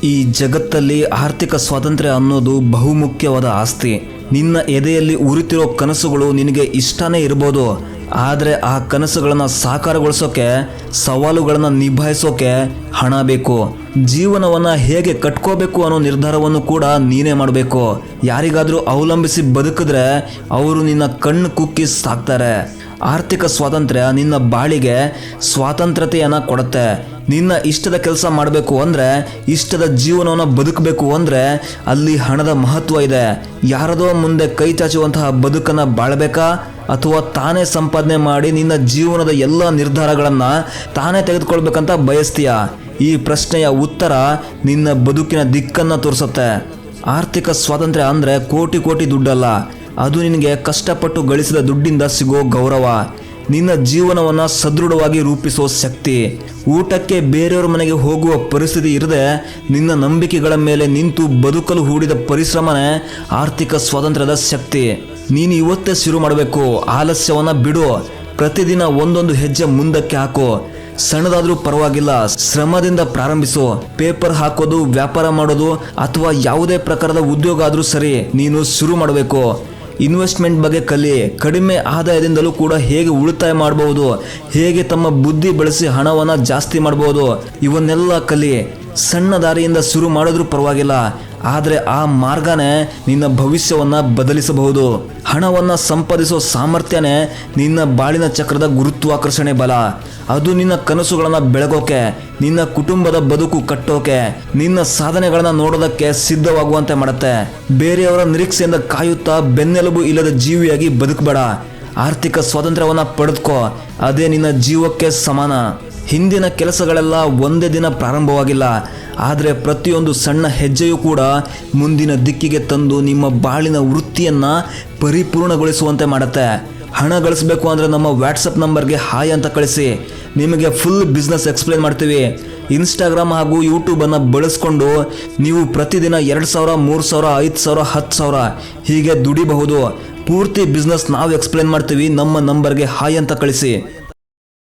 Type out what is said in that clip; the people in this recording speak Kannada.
ಈ ಜಗತ್ತಲ್ಲಿ ಆರ್ಥಿಕ ಸ್ವಾತಂತ್ರ್ಯ ಅನ್ನೋದು ಬಹುಮುಖ್ಯವಾದ ಆಸ್ತಿ. ನಿನ್ನ ಎದೆಯಲ್ಲಿ ಉರಿತಿರೋ ಕನಸುಗಳು ನಿನಗೆ ಇಷ್ಟನೇ ಇರ್ಬೋದು, ಆದರೆ ಆ ಕನಸುಗಳನ್ನು ಸಾಕಾರಗೊಳಿಸೋಕೆ, ಸವಾಲುಗಳನ್ನು ನಿಭಾಯಿಸೋಕೆ ಹಣ ಬೇಕು. ಜೀವನವನ್ನು ಹೇಗೆ ಕಟ್ಕೋಬೇಕು ಅನ್ನೋ ನಿರ್ಧಾರವನ್ನು ಕೂಡ ನೀನೇ ಮಾಡಬೇಕು. ಯಾರಿಗಾದರೂ ಅವಲಂಬಿಸಿ ಬದುಕಿದ್ರೆ ಅವರು ನಿನ್ನ ಕಣ್ಣು ಕುಕ್ಕಿ ಸಾಕ್ತಾರೆ. ಆರ್ಥಿಕ ಸ್ವಾತಂತ್ರ್ಯ ನಿನ್ನ ಬಾಳಿಗೆ ಸ್ವಾತಂತ್ರ್ಯತೆಯನ್ನು ಕೊಡುತ್ತೆ. ನಿನ್ನ ಇಷ್ಟದ ಕೆಲಸ ಮಾಡಬೇಕು ಅಂದರೆ, ಇಷ್ಟದ ಜೀವನವನ್ನು ಬದುಕಬೇಕು ಅಂದರೆ ಅಲ್ಲಿ ಹಣದ ಮಹತ್ವ ಇದೆ. ಯಾರದೋ ಮುಂದೆ ಕೈ ಚಾಚುವಂತಹ ಬದುಕನ್ನು ಬಾಳಬೇಕಾ, ಅಥವಾ ತಾನೇ ಸಂಪಾದನೆ ಮಾಡಿ ನಿನ್ನ ಜೀವನದ ಎಲ್ಲ ನಿರ್ಧಾರಗಳನ್ನು ತಾನೇ ತೆಗೆದುಕೊಳ್ಬೇಕಂತ ಬಯಸ್ತೀಯ? ಈ ಪ್ರಶ್ನೆಯ ಉತ್ತರ ನಿನ್ನ ಬದುಕಿನ ದಿಕ್ಕನ್ನು ತೋರಿಸುತ್ತೆ. ಆರ್ಥಿಕ ಸ್ವಾತಂತ್ರ್ಯ ಅಂದರೆ ಕೋಟಿ ಕೋಟಿ ದುಡ್ಡಲ್ಲ, ಅದು ನಿನಗೆ ಕಷ್ಟಪಟ್ಟು ಗಳಿಸಿದ ದುಡ್ಡಿಂದ ಸಿಗೋ ಗೌರವ, ನಿನ್ನ ಜೀವನವನ್ನು ಸದೃಢವಾಗಿ ರೂಪಿಸೋ ಶಕ್ತಿ. ಊಟಕ್ಕೆ ಬೇರೆಯವ್ರ ಮನೆಗೆ ಹೋಗುವ ಪರಿಸ್ಥಿತಿ ಇರದೆ ನಿನ್ನ ನಂಬಿಕೆಗಳ ಮೇಲೆ ನಿಂತು ಬದುಕಲು ಹೂಡಿದ ಪರಿಶ್ರಮನೇ ಆರ್ಥಿಕ ಸ್ವಾತಂತ್ರ್ಯದ ಶಕ್ತಿ. ನೀನು ಇವತ್ತೇ ಶುರು ಮಾಡಬೇಕು. ಆಲಸ್ಯವನ್ನು ಬಿಡು. ಪ್ರತಿದಿನ ಒಂದೊಂದು ಹೆಜ್ಜೆ ಮುಂದಕ್ಕೆ ಹಾಕು. ಸಣ್ಣದಾದರೂ ಪರವಾಗಿಲ್ಲ, ಶ್ರಮದಿಂದ ಪ್ರಾರಂಭಿಸು. ಪೇಪರ್ ಹಾಕೋದು, ವ್ಯಾಪಾರ ಮಾಡೋದು ಅಥವಾ ಯಾವುದೇ ಪ್ರಕಾರದ ಉದ್ಯೋಗ ಆದರೂ ಸರಿ, ನೀನು ಶುರು ಮಾಡಬೇಕು. ಇನ್ವೆಸ್ಟ್ಮೆಂಟ್ ಬಗ್ಗೆ ಕಲಿ. ಕಡಿಮೆ ಆದಾಯದಿಂದಲೂ ಕೂಡ ಹೇಗೆ ಉಳಿತಾಯ ಮಾಡಬಹುದು, ಹೇಗೆ ತಮ್ಮ ಬುದ್ಧಿ ಬಳಸಿ ಹಣವನ್ನು ಜಾಸ್ತಿ ಮಾಡಬಹುದು, ಇವನ್ನೆಲ್ಲ ಕಲಿ. ಸಣ್ಣ ದಾರಿಯಿಂದ ಶುರು ಮಾಡಿದ್ರೂ ಪರವಾಗಿಲ್ಲ, ಆದರೆ ಆ ಮಾರ್ಗನೇ ನಿನ್ನ ಭವಿಷ್ಯವನ್ನು ಬದಲಿಸಬಹುದು. ಹಣವನ್ನು ಸಂಪಾದಿಸೋ ಸಾಮರ್ಥ್ಯನೇ ನಿನ್ನ ಬಾಳಿನ ಚಕ್ರದ ಗುರುತ್ವಾಕರ್ಷಣೆ ಬಲ. ಅದು ನಿನ್ನ ಕನಸುಗಳನ್ನು ಬೆಳಗೋಕೆ, ನಿನ್ನ ಕುಟುಂಬದ ಬದುಕು ಕಟ್ಟೋಕೆ, ನಿನ್ನ ಸಾಧನೆಗಳನ್ನು ನೋಡೋದಕ್ಕೆ ಸಿದ್ಧವಾಗುವಂತೆ ಮಾಡುತ್ತೆ. ಬೇರೆಯವರ ನಿರೀಕ್ಷೆಯಿಂದ ಕಾಯುತ್ತಾ ಬೆನ್ನೆಲುಬು ಇಲ್ಲದ ಜೀವಿಯಾಗಿ ಬದುಕಬೇಡ. ಆರ್ಥಿಕ ಸ್ವಾತಂತ್ರ್ಯವನ್ನು ಪಡೆದುಕೋ, ಅದೇ ನಿನ್ನ ಜೀವಕ್ಕೆ ಸಮಾನ. ಹಿಂದಿನ ಕೆಲಸಗಳೆಲ್ಲ ಒಂದೇ ದಿನ ಪ್ರಾರಂಭವಾಗಿಲ್ಲ, ಆದರೆ ಪ್ರತಿಯೊಂದು ಸಣ್ಣ ಹೆಜ್ಜೆಯೂ ಕೂಡ ಮುಂದಿನ ದಿಕ್ಕಿಗೆ ತಂದು ನಿಮ್ಮ ಬಾಳಿನ ವೃತ್ತಿಯನ್ನು ಪರಿಪೂರ್ಣಗೊಳಿಸುವಂತೆ ಮಾಡುತ್ತೆ. ಹಣ ಗಳಿಸಬೇಕು ಅಂದರೆ ನಮ್ಮ ವಾಟ್ಸಪ್ ನಂಬರ್ಗೆ ಹಾಯ್ ಅಂತ ಕಳಿಸಿ. ನಿಮಗೆ ಫುಲ್ ಬಿಸ್ನೆಸ್ ಎಕ್ಸ್ಪ್ಲೇನ್ ಮಾಡ್ತೀವಿ. ಇನ್ಸ್ಟಾಗ್ರಾಮ್ ಹಾಗೂ ಯೂಟ್ಯೂಬನ್ನು ಬಳಸ್ಕೊಂಡು ನೀವು ಪ್ರತಿದಿನ 2,000, 3,000, 5,000, 10,000 ಹೀಗೆ ದುಡಿಬಹುದು. ಪೂರ್ತಿ ಬಿಸ್ನೆಸ್ ನಾವು ಎಕ್ಸ್ಪ್ಲೇನ್ ಮಾಡ್ತೀವಿ. ನಮ್ಮ ನಂಬರ್ಗೆ ಹಾಯ್ ಅಂತ ಕಳಿಸಿ.